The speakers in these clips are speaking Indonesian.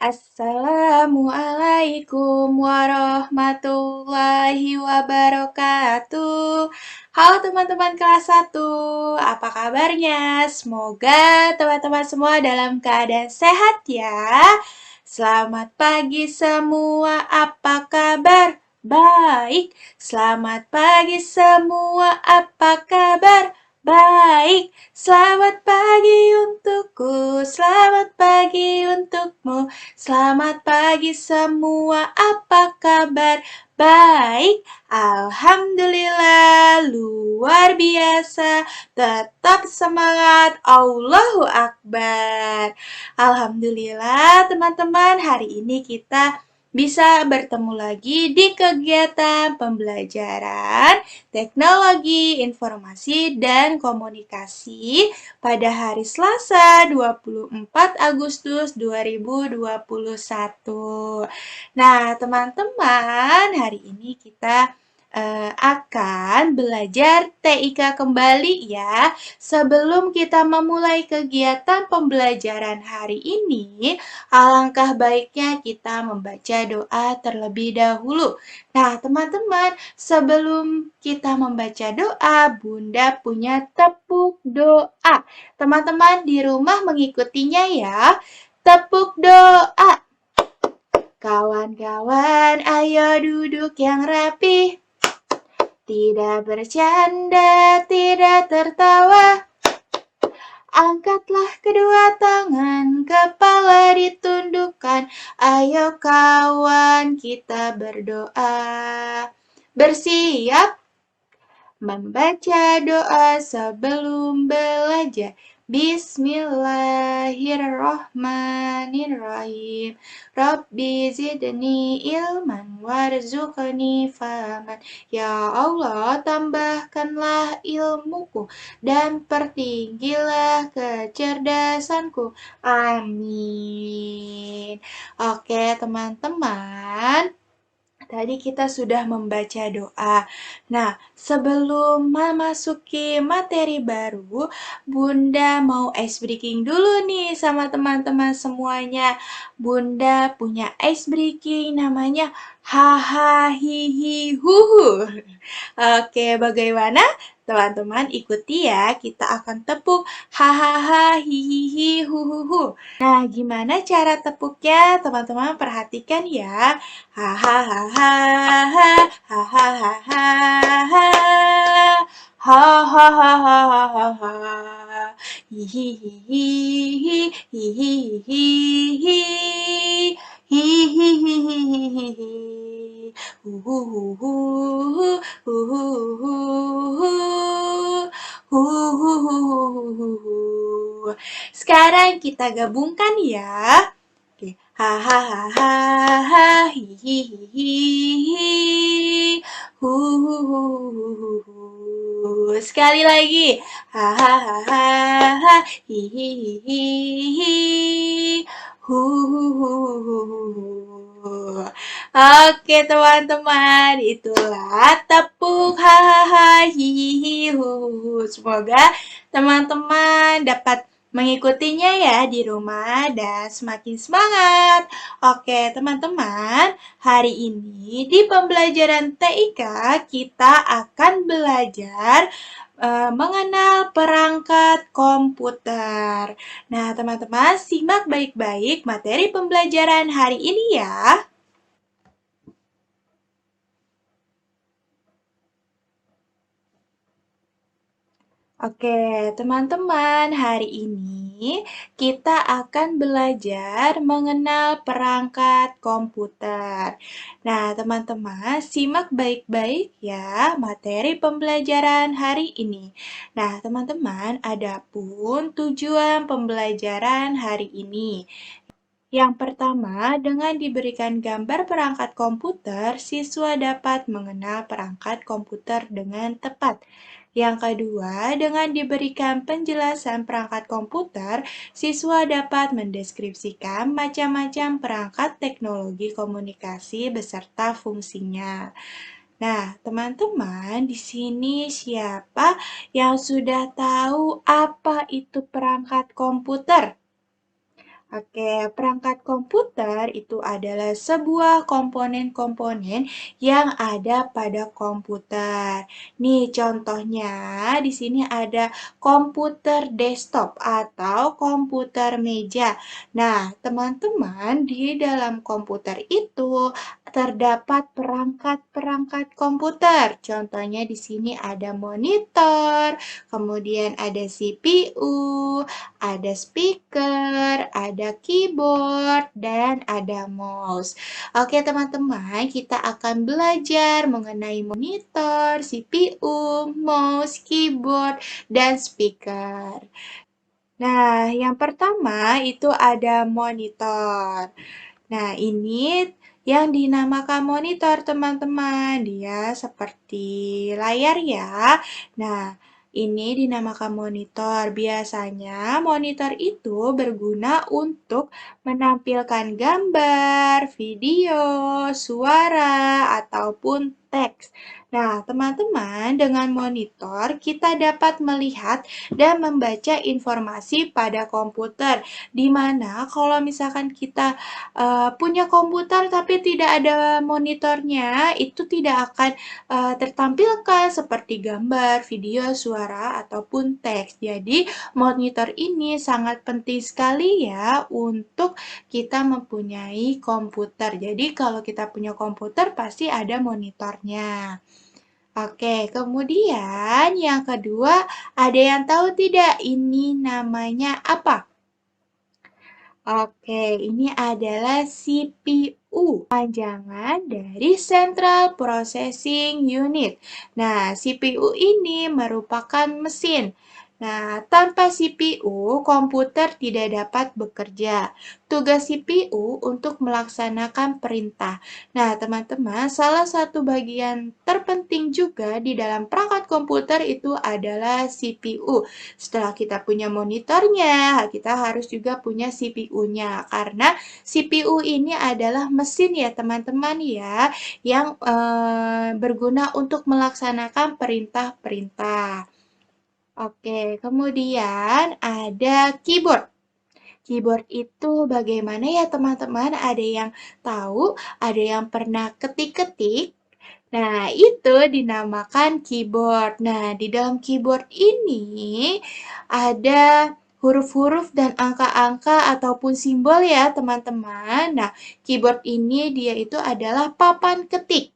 Assalamualaikum warahmatullahi wabarakatuh. Halo teman-teman kelas 1, apa kabarnya? Semoga teman-teman semua dalam keadaan sehat ya. Selamat pagi semua, apa kabar? Baik. Selamat pagi semua, apa kabar? Baik, selamat pagi untukku, selamat pagi untukmu. Selamat pagi semua, apa kabar? Baik, alhamdulillah, luar biasa. Tetap semangat, Allahu Akbar. Alhamdulillah, teman-teman, hari ini kita bisa bertemu lagi di kegiatan pembelajaran Teknologi Informasi dan Komunikasi pada hari Selasa 24 Agustus 2021. Nah, teman-teman, hari ini kita akan belajar TIK kembali ya. Sebelum kita memulai kegiatan pembelajaran hari ini, alangkah baiknya kita membaca doa terlebih dahulu. Nah, teman-teman, sebelum kita membaca doa, Bunda punya tepuk doa. Teman-teman di rumah mengikutinya ya. Tepuk doa. Kawan-kawan, ayo duduk yang rapi. Tidak bercanda, tidak tertawa. Angkatlah kedua tangan, kepala ditundukkan. Ayo kawan, kita berdoa. Bersiap membaca doa sebelum belajar. Bismillahirrahmanirrahim. Rabbi zidni ilman warzuqni fahaman. Ya Allah, tambahkanlah ilmuku dan pertinggilah kecerdasanku. Amin. Oke, teman-teman. Tadi kita sudah membaca doa. Nah, sebelum memasuki materi baru, Bunda mau ice breaking dulu nih sama teman-teman semuanya. Bunda punya ice breaking namanya haha hihi huhu. Oke, bagaimana? Teman-teman ikuti ya, kita akan tepuk hahaha hihihi huhuhu. Nah, gimana cara tepuknya? Teman-teman perhatikan ya. Hahaha, hahaha, hahaha, hihihi, hihihi, hihihi, huhuhu, huhuhu. Sekarang kita gabungkan ya. Oke. Hahaha, hihihi, huhuhu. Sekali lagi. Hahaha, hihihi, huhuhu. Oke teman-teman, itulah tepuk hahaha hihihi huhuhu. Semoga teman-teman dapat mengikutinya ya di rumah dan semakin semangat. Oke teman-teman, hari ini di pembelajaran TIK kita akan belajar mengenal perangkat komputer. Nah teman-teman, simak baik-baik materi pembelajaran hari ini ya. Oke, teman-teman, hari ini kita akan belajar mengenal perangkat komputer. Nah, teman-teman, simak baik-baik ya materi pembelajaran hari ini. Nah, teman-teman, adapun tujuan pembelajaran hari ini. Yang pertama, dengan diberikan gambar perangkat komputer, siswa dapat mengenal perangkat komputer dengan tepat. Yang kedua, dengan diberikan penjelasan perangkat komputer, siswa dapat mendeskripsikan macam-macam perangkat teknologi komunikasi beserta fungsinya. Nah, teman-teman, di sini siapa yang sudah tahu apa itu perangkat komputer? Oke, perangkat komputer itu adalah sebuah komponen-komponen yang ada pada komputer. Nih, contohnya di sini ada komputer desktop atau komputer meja. Nah, teman-teman, di dalam komputer itu terdapat perangkat-perangkat komputer. Contohnya di sini ada monitor, kemudian ada CPU, ada speaker, ada keyboard, dan ada mouse. Oke teman-teman, kita akan belajar mengenai monitor, CPU, mouse, keyboard, dan speaker. Nah, yang pertama itu ada monitor. Nah, ini yang dinamakan monitor, teman-teman. Dia seperti layar ya. Nah, ini dinamakan monitor. Biasanya monitor itu berguna untuk menampilkan gambar, video, suara, ataupun teks. Nah, teman-teman, dengan monitor kita dapat melihat dan membaca informasi pada komputer. Di mana kalau misalkan kita punya komputer tapi tidak ada monitornya, itu tidak akan tertampilkan seperti gambar, video, suara, ataupun teks. Jadi, monitor ini sangat penting sekali ya untuk kita mempunyai komputer. Jadi, kalau kita punya komputer pasti ada monitornya. Oke, kemudian yang kedua, ada yang tahu tidak ini namanya apa? Oke, ini adalah CPU, panjangan dari Central Processing Unit. Nah, CPU ini merupakan mesin. Nah, tanpa CPU, komputer tidak dapat bekerja. Tugas CPU untuk melaksanakan perintah. Nah, teman-teman, salah satu bagian terpenting juga di dalam perangkat komputer itu adalah CPU. Setelah kita punya monitornya, kita harus juga punya CPU-nya. Karena CPU ini adalah mesin ya teman-teman ya, yang berguna untuk melaksanakan perintah-perintah. Oke, kemudian ada keyboard. Keyboard itu bagaimana ya teman-teman? Ada yang tahu? Ada yang pernah ketik-ketik? Nah, itu dinamakan keyboard. Nah, di dalam keyboard ini ada huruf-huruf dan angka-angka ataupun simbol ya, teman-teman. Nah, keyboard ini dia itu adalah papan ketik.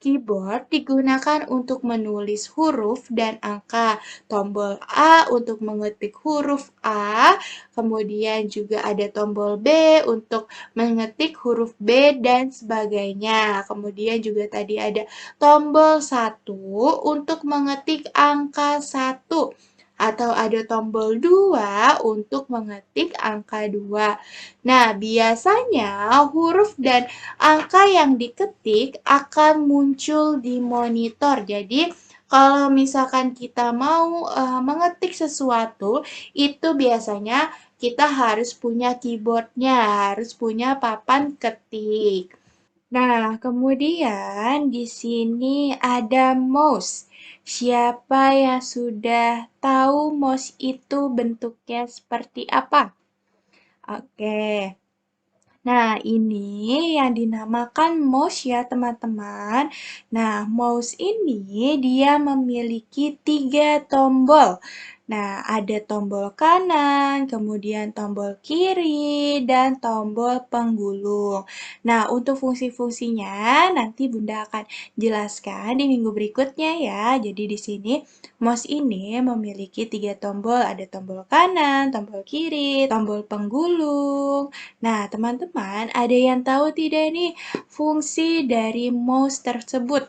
Keyboard digunakan untuk menulis huruf dan angka. Tombol A untuk mengetik huruf A, kemudian juga ada tombol B untuk mengetik huruf B dan sebagainya. Kemudian juga tadi ada tombol 1 untuk mengetik angka 1 atau ada tombol 2 untuk mengetik angka 2. Nah, biasanya huruf dan angka yang diketik akan muncul di monitor. Jadi, kalau misalkan kita mau mengetik sesuatu, itu biasanya kita harus punya keyboardnya, harus punya papan ketik. Nah, kemudian di sini ada mouse. Siapa yang sudah tahu mouse itu bentuknya seperti apa? Oke. Nah, ini yang dinamakan mouse ya, teman-teman. Nah, mouse ini dia memiliki 3 tombol. Nah, ada tombol kanan, kemudian tombol kiri, dan tombol penggulung. Nah, untuk fungsi-fungsinya nanti Bunda akan jelaskan di minggu berikutnya ya. Jadi di sini mouse ini memiliki 3 tombol, ada tombol kanan, tombol kiri, tombol penggulung. Nah, teman-teman, ada yang tahu tidak nih fungsi dari mouse tersebut?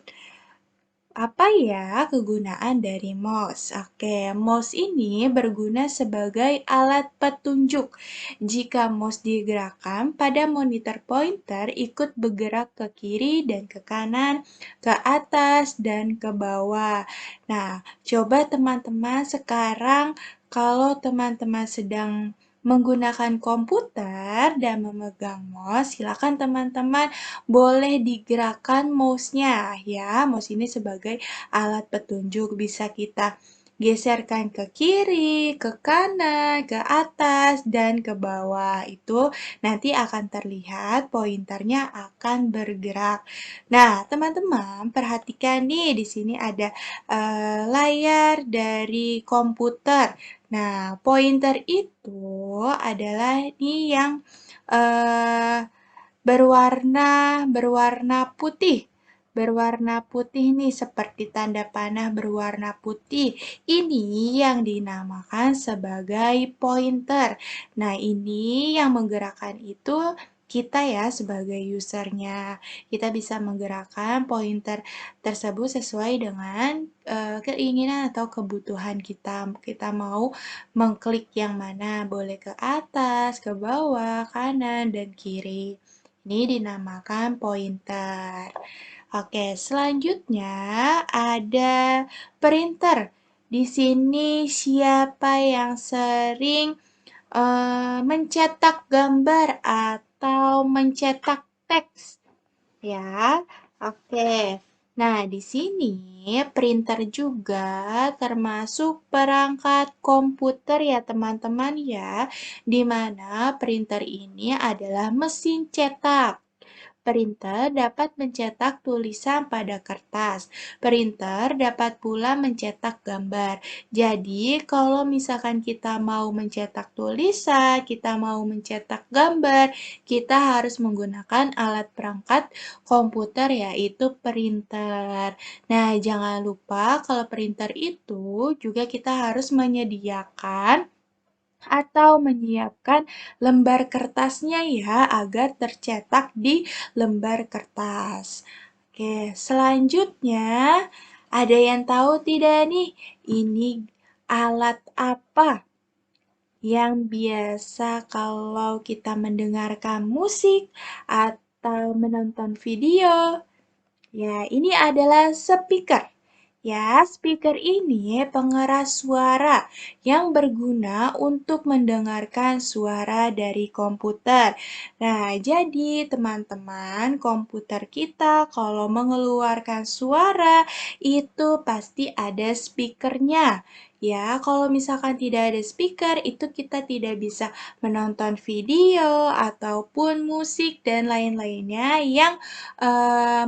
Apa ya kegunaan dari mouse? Oke, mouse ini berguna sebagai alat petunjuk. Jika mouse digerakkan, pada monitor pointer ikut bergerak ke kiri dan ke kanan, ke atas dan ke bawah. Nah, coba teman-teman sekarang kalau teman-teman sedang menggunakan komputer dan memegang mouse, silakan teman-teman boleh digerakkan mouse-nya ya. Mouse ini sebagai alat petunjuk bisa kita geserkan ke kiri, ke kanan, ke atas, dan ke bawah. Itu nanti akan terlihat pointernya akan bergerak. Nah, teman-teman perhatikan nih di sini ada layar dari komputer. Nah, pointer itu adalah nih yang eh, berwarna putih. Berwarna putih nih seperti tanda panah berwarna putih. Ini yang dinamakan sebagai pointer. Nah, ini yang menggerakkan itu kita ya sebagai usernya. Kita bisa menggerakkan pointer tersebut sesuai dengan keinginan atau kebutuhan kita. Kita mau mengklik yang mana, boleh ke atas, ke bawah, kanan, dan kiri. Ini dinamakan pointer. Oke, selanjutnya ada printer. Di sini siapa yang sering mencetak gambar atau mencetak teks? Ya, oke. Nah, di sini printer juga termasuk perangkat komputer ya teman-teman ya, di mana printer ini adalah mesin cetak. Printer dapat mencetak tulisan pada kertas. Printer dapat pula mencetak gambar. Jadi, kalau misalkan kita mau mencetak tulisan, kita mau mencetak gambar, kita harus menggunakan alat perangkat komputer yaitu printer. Nah, jangan lupa kalau printer itu juga kita harus menyediakan atau menyiapkan lembar kertasnya ya agar tercetak di lembar kertas. Oke, selanjutnya ada yang tahu tidak nih ini alat apa yang biasa kalau kita mendengarkan musik atau menonton video? Ya, ini adalah speaker. Ya, speaker ini pengeras suara yang berguna untuk mendengarkan suara dari komputer. Nah, jadi teman-teman, komputer kita kalau mengeluarkan suara itu pasti ada speakernya. Ya, kalau misalkan tidak ada speaker, itu kita tidak bisa menonton video ataupun musik dan lain-lainnya yang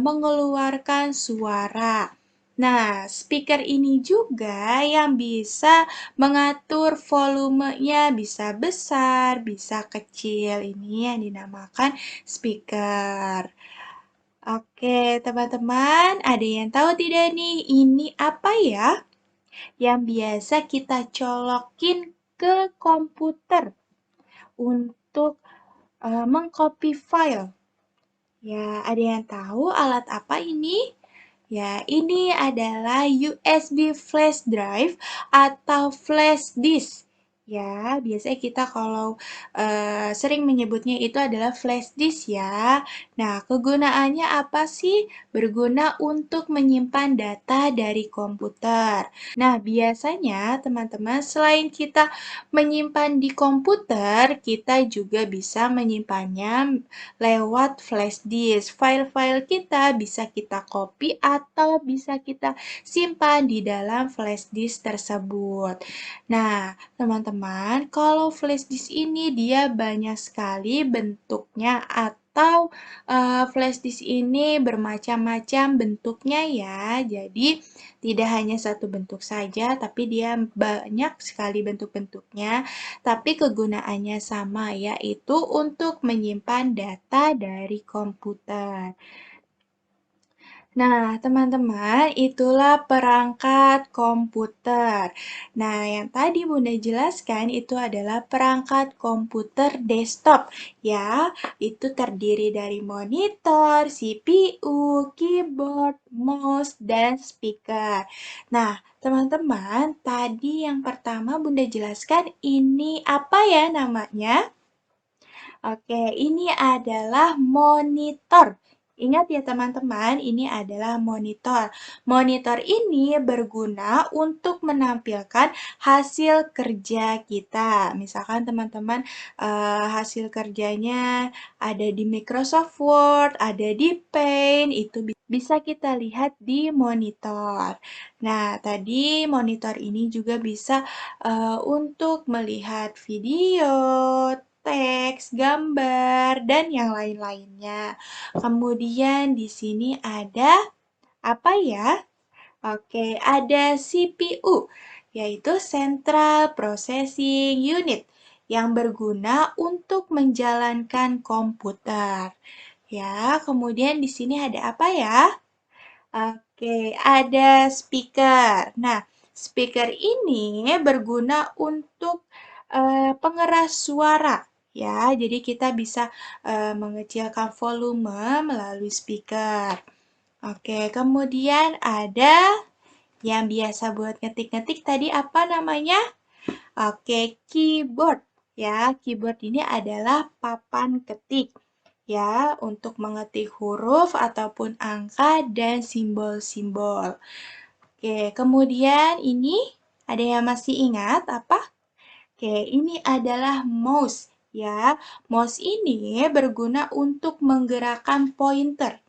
mengeluarkan suara. Nah, speaker ini juga yang bisa mengatur volumenya bisa besar, bisa kecil. Ini yang dinamakan speaker. Oke, teman-teman, ada yang tahu tidak nih ini apa ya? Yang biasa kita colokin ke komputer untuk mengcopy file. Ya, ada yang tahu alat apa ini? Ya, ini adalah USB flash drive atau flash disk. Ya, biasanya kita kalau sering menyebutnya itu adalah flash disk ya. Nah, kegunaannya apa sih? Berguna untuk menyimpan data dari komputer. Nah, biasanya teman-teman selain kita menyimpan di komputer, kita juga bisa menyimpannya lewat flash disk. File-file kita bisa kita copy atau bisa kita simpan di dalam flash disk tersebut. Nah, teman-teman, kalau flash disk ini dia banyak sekali bentuknya atau flash disk ini bermacam-macam bentuknya ya. Jadi, tidak hanya satu bentuk saja, tapi dia banyak sekali bentuk-bentuknya. Tapi kegunaannya sama, yaitu untuk menyimpan data dari komputer. Nah, teman-teman, itulah perangkat komputer. Nah, yang tadi Bunda jelaskan itu adalah perangkat komputer desktop, ya. Itu terdiri dari monitor, CPU, keyboard, mouse, dan speaker. Nah, teman-teman, tadi yang pertama Bunda jelaskan ini apa ya namanya? Oke, ini adalah monitor. Ingat ya teman-teman, ini adalah monitor. Monitor ini berguna untuk menampilkan hasil kerja kita. Misalkan teman-teman hasil kerjanya ada di Microsoft Word, ada di Paint, itu bisa kita lihat di monitor. Nah, tadi monitor ini juga bisa untuk melihat video, teks, gambar, dan yang lain-lainnya. Kemudian di sini ada apa ya? Oke, ada CPU, yaitu Central Processing Unit, yang berguna untuk menjalankan komputer. Ya, kemudian di sini ada apa ya? Oke, ada speaker. Nah, speaker ini berguna untuk pengeras suara. Ya, jadi kita bisa mengecilkan volume melalui speaker. Oke, kemudian ada yang biasa buat ngetik-ngetik tadi apa namanya? Oke, keyboard. Ya, keyboard ini adalah papan ketik. Ya, untuk mengetik huruf ataupun angka dan simbol-simbol. Oke, kemudian ini ada yang masih ingat apa? Oke, ini adalah mouse. Ya, mouse ini berguna untuk menggerakkan pointer.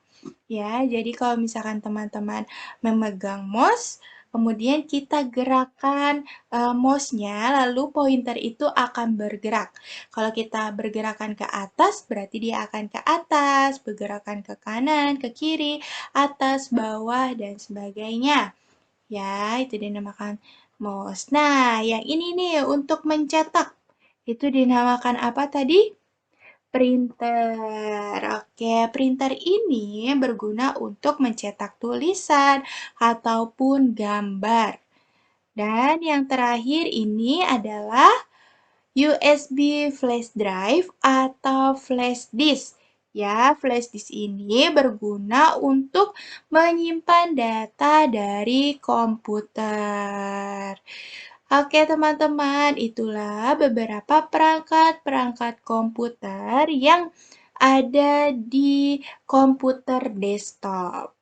Ya, jadi kalau misalkan teman-teman memegang mouse, kemudian kita gerakan mouse-nya, lalu pointer itu akan bergerak. Kalau kita bergerakan ke atas, berarti dia akan ke atas, bergerakan ke kanan, ke kiri, atas, bawah, dan sebagainya. Ya, itu dinamakan mouse. Nah, yang ini nih untuk mencetak. Itu dinamakan apa tadi? Printer. Oke, printer ini berguna untuk mencetak tulisan ataupun gambar. Dan yang terakhir ini adalah USB flash drive atau flash disk. Ya, flash disk ini berguna untuk menyimpan data dari komputer. Oke teman-teman, itulah beberapa perangkat-perangkat komputer yang ada di komputer desktop.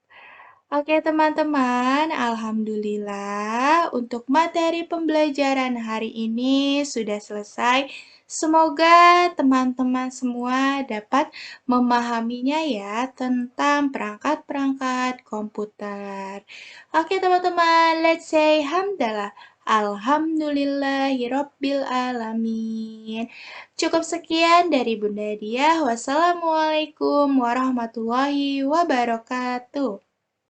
Oke teman-teman, alhamdulillah untuk materi pembelajaran hari ini sudah selesai. Semoga teman-teman semua dapat memahaminya ya tentang perangkat-perangkat komputer. Oke teman-teman, let's say hamdalah. Alhamdulillahirabbil alamin. Cukup sekian dari Bunda Diah. Wassalamualaikum warahmatullahi wabarakatuh.